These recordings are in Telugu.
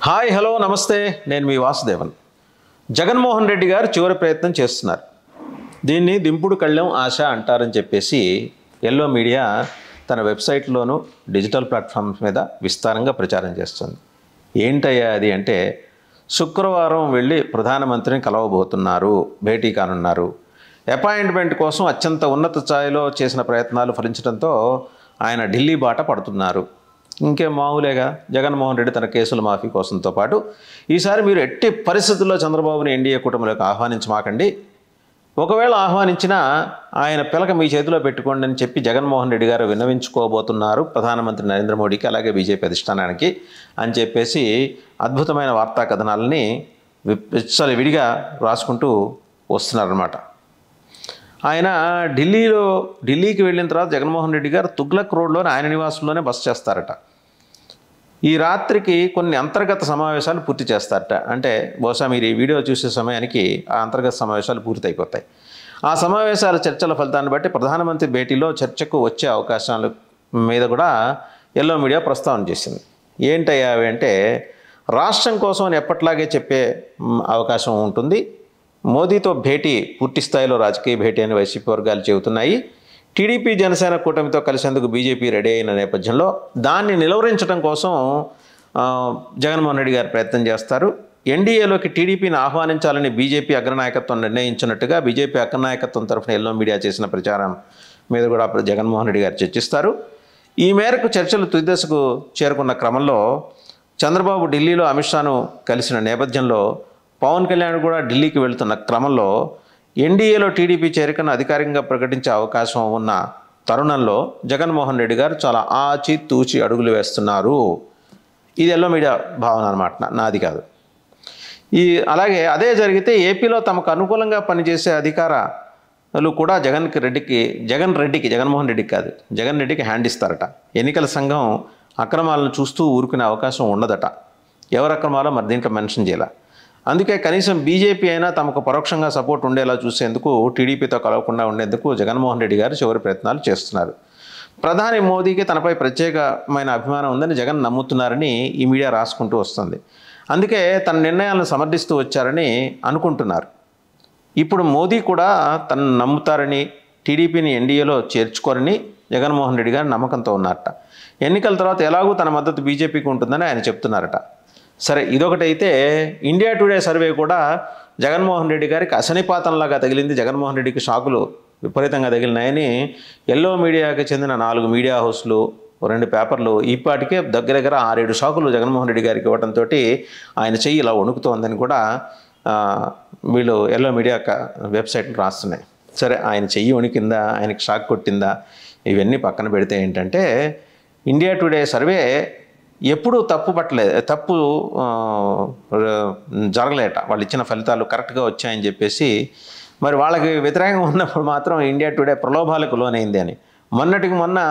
హాయ్ హలో నమస్తే, నేను మీ వాసుదేవన్. జగన్మోహన్ రెడ్డి గారు చివరి ప్రయత్నం చేస్తున్నారు. దీన్ని దింపుడు కళ్ళెం ఆశ అంటారని చెప్పేసి ఎల్లో మీడియా తన వెబ్సైట్లోనూ డిజిటల్ ప్లాట్ఫామ్స్ మీద విస్తారంగా ప్రచారం చేస్తుంది. ఏంటయ్యా అది అంటే, శుక్రవారం వెళ్ళి ప్రధానమంత్రిని కలవబోతున్నారు, భేటీ కానున్నారు. అపాయింట్మెంట్ కోసం అత్యంత ఉన్నత స్థాయిలో చేసిన ప్రయత్నాలు ఫలించడంతో ఆయన ఢిల్లీ బాట పడుతున్నారు. ఇంకేం మామూలేగా, జగన్మోహన్ రెడ్డి తన కేసుల మాఫీ కోసంతో పాటు ఈసారి మీరు ఎట్టి పరిస్థితుల్లో చంద్రబాబుని ఎన్డీఏ కూటమిలోకి ఆహ్వానించమాకండి, ఒకవేళ ఆహ్వానించినా ఆయన పిలక మీ చేతిలో పెట్టుకోండి అని చెప్పి జగన్మోహన్ రెడ్డి గారు విన్నవించుకోబోతున్నారు ప్రధానమంత్రి నరేంద్ర మోడీకి, అలాగే బీజేపీ అధిష్టానానికి అని చెప్పేసి అద్భుతమైన వార్తా కథనాలని విడిగా రాసుకుంటూ వస్తున్నారన్నమాట. ఆయన ఢిల్లీకి వెళ్ళిన తర్వాత జగన్మోహన్ రెడ్డి గారు తుగ్లక్ రోడ్లోని ఆయన నివాసంలోనే బస చేస్తారట. ఈ రాత్రికి కొన్ని అంతర్గత సమావేశాలు పూర్తి చేస్తారట. అంటే బహుశా మీరు ఈ వీడియో చూసే సమయానికి ఆ అంతర్గత సమావేశాలు పూర్తయిపోతాయి. ఆ సమావేశాల చర్చల ఫలితాన్ని బట్టి ప్రధానమంత్రి భేటీలో చర్చకు వచ్చే అవకాశాల మీద కూడా ఎల్లో మీడియా ప్రస్తావన చేసింది. ఏంటయ్యా అవి అంటే, రాష్ట్రం కోసం ఎప్పట్లాగే చెప్పే అవకాశం ఉంటుంది. మోదీతో భేటీ పూర్తి స్థాయిలో రాజకీయ భేటీ అని వైసీపీ వర్గాలు చెబుతున్నాయి. టీడీపీ జనసేన కూటమితో కలిసేందుకు బీజేపీ రెడీ అయిన నేపథ్యంలో దాన్ని నిలువరించడం కోసం జగన్మోహన్ రెడ్డి గారు ప్రయత్నం చేస్తారు. ఎన్డీఏలోకి టీడీపీని ఆహ్వానించాలని బీజేపీ అగ్రనాయకత్వం నిర్ణయించినట్టుగా బీజేపీ అగ్రనాయకత్వం తరఫున ఎల్లో మీడియా చేసిన ప్రచారం మీద కూడా జగన్మోహన్ రెడ్డి గారు చర్చిస్తారు. ఈ మేరకు చర్చలు తుది దశకు చేరుకున్న క్రమంలో చంద్రబాబు ఢిల్లీలో అమిత్ షాను కలిసిన నేపథ్యంలో పవన్ కళ్యాణ్ కూడా ఢిల్లీకి వెళుతున్న క్రమంలో ఎన్డీఏలో టీడీపీ చేరికను అధికారికంగా ప్రకటించే అవకాశం ఉన్న తరుణంలో జగన్మోహన్ రెడ్డి గారు చాలా ఆచితూచి అడుగులు వేస్తున్నారు. ఇది ఎల్లో మీడియా భావన అన్నమాట, నాది కాదు. అలాగే జరిగితే ఏపీలో తమకు అనుకూలంగా పనిచేసే అధికారులు కూడా జగన్మోహన్ రెడ్డికి కాదు, జగన్ రెడ్డికి హ్యాండ్ ఇస్తారట. ఎన్నికల సంఘం అక్రమాలను చూస్తూ ఊరుకునే అవకాశం ఉండదట. ఎవరు అక్రమాలో మరి దీంట్లో మెన్షన్ చేయాల. అందుకే కనీసం బీజేపీ అయినా తమకు పరోక్షంగా సపోర్ట్ ఉండేలా చూసేందుకు, టీడీపీతో కలవకుండా ఉండేందుకు జగన్మోహన్ రెడ్డి గారు చివరి ప్రయత్నాలు చేస్తున్నారు. ప్రధాని మోదీకి తనపై ప్రత్యేకమైన అభిమానం ఉందని జగన్ నమ్ముతున్నారని ఈ మీడియా రాసుకుంటూ వస్తుంది. అందుకే తన నిర్ణయాలను సమర్థిస్తూ వచ్చారని అనుకుంటున్నారు. ఇప్పుడు మోదీ కూడా తనను నమ్ముతారని, టీడీపీని ఎన్డీఏలో చేర్చుకోరని జగన్మోహన్ రెడ్డి గారు నమ్మకంతో ఉన్నారట. ఎన్నికల తర్వాత ఎలాగూ తన మద్దతు బీజేపీకి ఉంటుందని ఆయన చెప్తున్నారట. సరే, ఇదొకటైతే ఇండియా టుడే సర్వే కూడా జగన్మోహన్ రెడ్డి గారికి అశనిపాతంలాగా తగిలింది. జగన్మోహన్ రెడ్డికి షాకులు విపరీతంగా తగిలినాయని ఎల్లో మీడియాకి చెందిన 4 మీడియా హౌస్లు, 2 పేపర్లు ఈపాటికే దగ్గర 6-7 షాకులు జగన్మోహన్ రెడ్డి గారికి ఇవ్వడంతో ఆయన చెయ్యి ఇలా వణుకుతోందని కూడా వీళ్ళు ఎల్లో మీడియా వెబ్సైట్లు రాస్తున్నాయి. సరే, ఆయన చెయ్యి వణికిందా, ఆయనకి షాక్ కొట్టిందా, ఇవన్నీ పక్కన పెడితే ఏంటంటే, ఇండియా టుడే సర్వే ఎప్పుడూ తప్పు జరగలేట. వాళ్ళు ఇచ్చిన ఫలితాలు కరెక్ట్గా వచ్చాయని చెప్పేసి మరి వాళ్ళకి వ్యతిరేకంగా ఉన్నప్పుడు మాత్రం ఇండియా టుడే ప్రలోభాలకు లోనైంది అని. మొన్న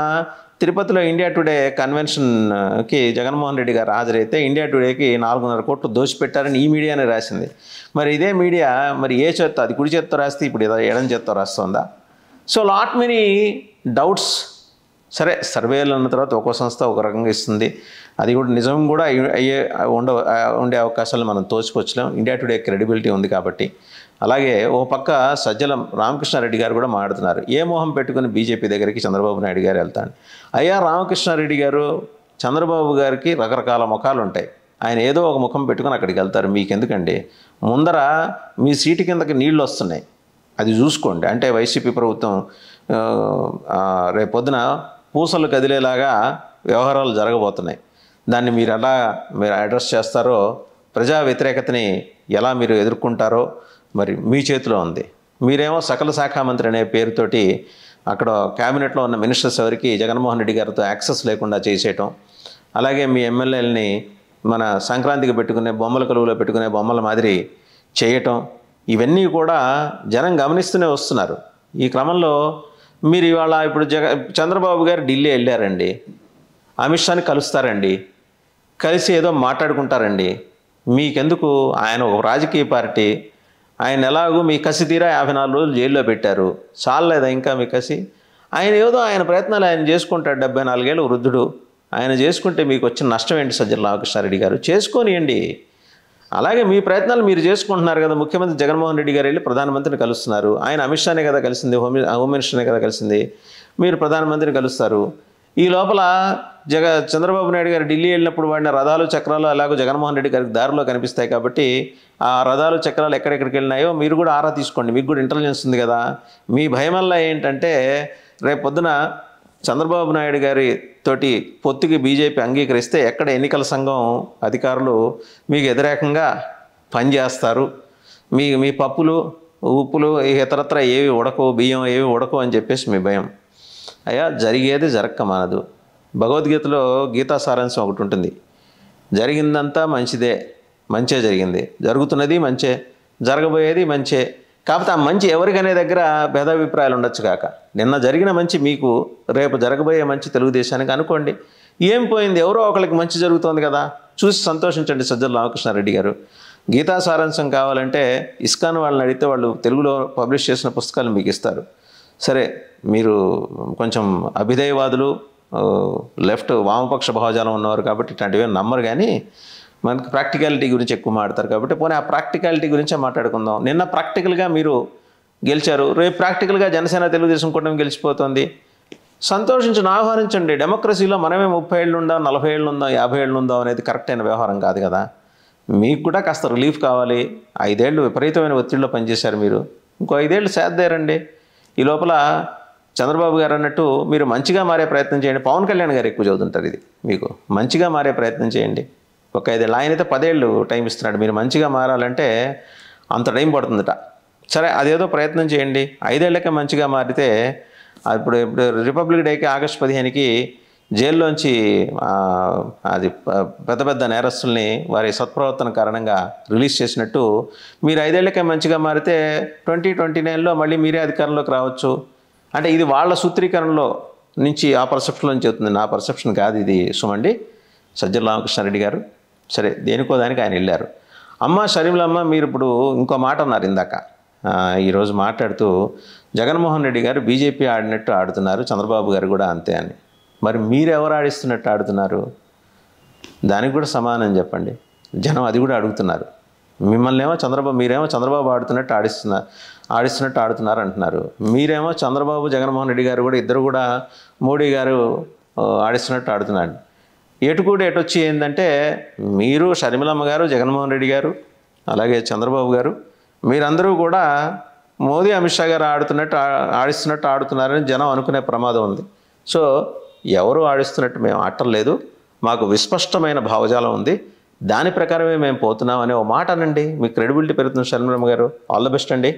తిరుపతిలో ఇండియా టుడే కన్వెన్షన్కి జగన్మోహన్ రెడ్డి గారు హాజరైతే ఇండియా టుడేకి 4.5 కోట్లు దోచిపెట్టారని ఈ మీడియానే రాసింది. మరి ఇదే మీడియా మరి ఏ చేత్తో, అది కుడి చేత్తో రాస్తే ఇప్పుడు ఎడం చేత్తో రాస్తుందా? So lot many doubts. సరే, సర్వేలు అన్న తర్వాత ఒక్కో సంస్థ ఒక రకంగా ఇస్తుంది, అది కూడా నిజం కూడా ఉండే అవకాశాలు మనం తోచుకోవచ్చులేం. ఇండియా టుడే క్రెడిబిలిటీ ఉంది కాబట్టి. అలాగే ఓ పక్క సజ్జల రామకృష్ణారెడ్డి గారు కూడా మాట్లాడుతున్నారు. ఏ మోహం పెట్టుకుని బీజేపీ దగ్గరికి చంద్రబాబు నాయుడు గారు వెళ్తాను? అయ్యా రామకృష్ణారెడ్డి గారు, చంద్రబాబు గారికి రకరకాల ముఖాలు ఉంటాయి. ఆయన ఏదో ఒక ముఖం పెట్టుకుని అక్కడికి వెళ్తారు. మీకెందుకండి? ముందర మీ సీటు కిందకి నీళ్లు వస్తున్నాయి, అది చూసుకోండి. అంటే వైసీపీ ప్రభుత్వం రేపొద్దున పూసలు కదిలేలాగా వ్యవహారాలు జరగబోతున్నాయి. దాన్ని మీరు అడ్రస్ చేస్తారో, ప్రజా వ్యతిరేకతని ఎలా మీరు ఎదుర్కొంటారో మరి మీ చేతిలో ఉంది. మీరేమో సకల శాఖ మంత్రి అనే పేరుతోటి అక్కడ క్యాబినెట్లో ఉన్న మినిస్టర్స్ ఎవరికి జగన్మోహన్ రెడ్డి గారితో యాక్సెస్ లేకుండా చేసేయటం, అలాగే మీ ఎమ్మెల్యేలని మన సంక్రాంతికి పెట్టుకునే బొమ్మల కొలువులో పెట్టుకునే బొమ్మల మాదిరి చేయటం, ఇవన్నీ కూడా జనం గమనిస్తూనే వస్తున్నారు. ఈ క్రమంలో మీరు ఇవాళ ఇప్పుడు చంద్రబాబు గారు ఢిల్లీ వెళ్ళారండి, అమిత్ షాని కలుస్తారండి, కలిసి ఏదో మాట్లాడుకుంటారండి. మీకెందుకు? ఆయన ఒక రాజకీయ పార్టీ, ఆయన ఎలాగూ మీ కసి తీరా 54 రోజులు జైల్లో పెట్టారు, చాలలేదా ఇంకా మీ కసి? ఆయన ఏదో ఆయన ప్రయత్నాలు ఆయన చేసుకుంటాడు. 74 ఏళ్ళ వృద్ధుడు, ఆయన చేసుకుంటే మీకు వచ్చిన నష్టం ఏంటి సజ్జల రామకృష్ణారెడ్డి గారు? చేసుకోనియండి. అలాగే మీ ప్రయత్నాలు మీరు చేసుకుంటున్నారు కదా. ముఖ్యమంత్రి జగన్మోహన్ రెడ్డి గారు వెళ్ళి ప్రధానమంత్రిని కలుస్తున్నారు. ఆయన అమిత్ షానే కదా కలిసింది, హోమ్ మినిస్టర్నే కదా కలిసింది. మీరు ప్రధానమంత్రిని కలుస్తారు. ఈ లోపల చంద్రబాబు నాయుడు గారు ఢిల్లీ వెళ్ళినప్పుడు వాడిన రథాలు చక్రాలు అలాగో జగన్మోహన్ రెడ్డి గారికి దారిలో కనిపిస్తాయి కాబట్టి ఆ రథాలు చక్రాలు ఎక్కడెక్కడికి వెళ్ళినాయో మీరు కూడా ఆరా తీసుకోండి. మీకు కూడా ఇంటెలిజెన్స్ ఉంది కదా. మీ భయం వల్ల ఏంటంటే రేపు పొద్దున చంద్రబాబు నాయుడు గారి తోటి పొత్తుకి బీజేపీ అంగీకరిస్తే ఎక్కడ ఎన్నికల సంఘం అధికారులు మీకు వ్యతిరేకంగా పనిచేస్తారు. మీ పప్పులు ఉప్పులు ఇతరత్ర ఏవి ఉడకవు, బియ్యం ఏవి ఉడకవు అని చెప్పేసి మీ భయం. అయ్యా, జరిగేది జరక్క మానదు. భగవద్గీతలో గీతా సారాంశం ఒకటి ఉంటుంది. జరిగిందంతా మంచే జరిగింది, జరుగుతున్నది మంచే, జరగబోయేది మంచే. కాకపోతే ఆ మంచి ఎవరికనే దగ్గర భేదాభిప్రాయాలు ఉండొచ్చు కాక, నిన్న జరిగిన మంచి మీకు, రేపు జరగబోయే మంచి తెలుగుదేశానికి అనుకోండి. ఏం పోయింది? ఎవరో ఒకరికి మంచి జరుగుతోంది కదా, చూసి సంతోషించండి సజ్జల రామకృష్ణారెడ్డి గారు. గీతా సారాంశం కావాలంటే ఇస్కాన్ వాళ్ళని అడిగితే వాళ్ళు తెలుగులో పబ్లిష్ చేసిన పుస్తకాలు మీకు ఇస్తారు. సరే, మీరు కొంచెం అభిదయవాదులు, లెఫ్ట్ వామపక్ష భావజాలం ఉన్నవారు కాబట్టి ఇట్లాంటివి నమ్మరు. కానీ మనకి ప్రాక్టికాలిటీ గురించి ఎక్కువ మాట్లాడతారు కాబట్టి పోనీ ఆ ప్రాక్టికాలిటీ గురించే మాట్లాడుకుందాం. నిన్న ప్రాక్టికల్గా మీరు గెలిచారు, రేపు ప్రాక్టికల్గా జనసేన తెలుగుదేశం కూటమి గెలిచిపోతుంది. సంతోషించండి, ఆహ్వానించండి. డెమోక్రసీలో మనమే 30 ఏళ్ళు ఉందాం, 40 ఏళ్ళు ఉందాం, 50 ఏళ్ళు ఉందాం అనేది కరెక్ట్ అయిన వ్యవహారం కాదు కదా. మీకు కూడా కాస్త రిలీఫ్ కావాలి. 5 ఏళ్ళు విపరీతమైన ఒత్తిడిలో పనిచేశారు మీరు, ఇంకో 5 ఏళ్ళు సేద్దారండి. ఈ లోపల చంద్రబాబు గారు అన్నట్టు మీరు మంచిగా మారే ప్రయత్నం చేయండి. పవన్ కళ్యాణ్ గారు ఎక్కువ చదువుతుంటారు ఇది. మీకు మంచిగా మారే ప్రయత్నం చేయండి. ఒక 5 ఏళ్ళు, ఆయనైతే 10 ఏళ్ళు టైం ఇస్తున్నాడు. మీరు మంచిగా మారాలంటే అంత టైం పడుతుందట. సరే, అదేదో ప్రయత్నం చేయండి. 5 ఏళ్ళకే మంచిగా మారితే ఇప్పుడు రిపబ్లిక్ డేకి ఆగస్టు 15కి జైల్లోంచి అది పెద్ద పెద్ద నేరస్తుల్ని వారి సత్ప్రవర్తన కారణంగా రిలీజ్ చేసినట్టు మీరు 5 ఏళ్ళకే మంచిగా మారితే 2029లో మళ్ళీ మీరే అధికారంలోకి రావచ్చు. అంటే ఇది వాళ్ళ సూత్రీకరణలో నుంచి ఆ పర్సెప్షన్లో నుంచి అవుతుంది, నా పర్సెప్షన్ కాదు ఇది. సుమండి సజ్జల రామకృష్ణారెడ్డి గారు సరే దేనికో దానికి ఆయన వెళ్ళారు. అమ్మ షర్మిలమ్మ, మీరు ఇప్పుడు ఇంకో మాట అన్నారు ఇందాక ఈరోజు మాట్లాడుతూ, జగన్మోహన్ రెడ్డి గారు బీజేపీ ఆడినట్టు ఆడుతున్నారు, చంద్రబాబు గారు కూడా అంతే అని. మరి మీరెవరు ఆడిస్తున్నట్టు ఆడుతున్నారు? దానికి కూడా సమానం చెప్పండి. జనం అది కూడా అడుగుతున్నారు. మీరేమో చంద్రబాబు ఆడిస్తున్నట్టు ఆడుతున్నారు అంటున్నారు. మీరేమో చంద్రబాబు జగన్మోహన్ రెడ్డి గారు కూడా ఇద్దరు కూడా మోడీ గారు ఆడిస్తున్నట్టు ఆడుతున్నాడు. ఎటొచ్చి ఏంటంటే మీరు, షర్మిలమ్మ గారు, జగన్మోహన్ రెడ్డి గారు, అలాగే చంద్రబాబు గారు, మీరందరూ కూడా మోదీ అమిత్ షా గారు ఆడిస్తున్నట్టు ఆడుతున్నారని జనం అనుకునే ప్రమాదం ఉంది. సో ఎవరు ఆడిస్తున్నట్టు మేము ఆడలేదు, మాకు విస్పష్టమైన భావజాలం ఉంది, దాని ప్రకారమే మేము పోతున్నాం అనే ఓ మాట అనండి. మీ క్రెడిబిలిటీ పెరుగుతుంది. షర్మిలమ్మ గారు, ఆల్ ద బెస్ట్ అండి.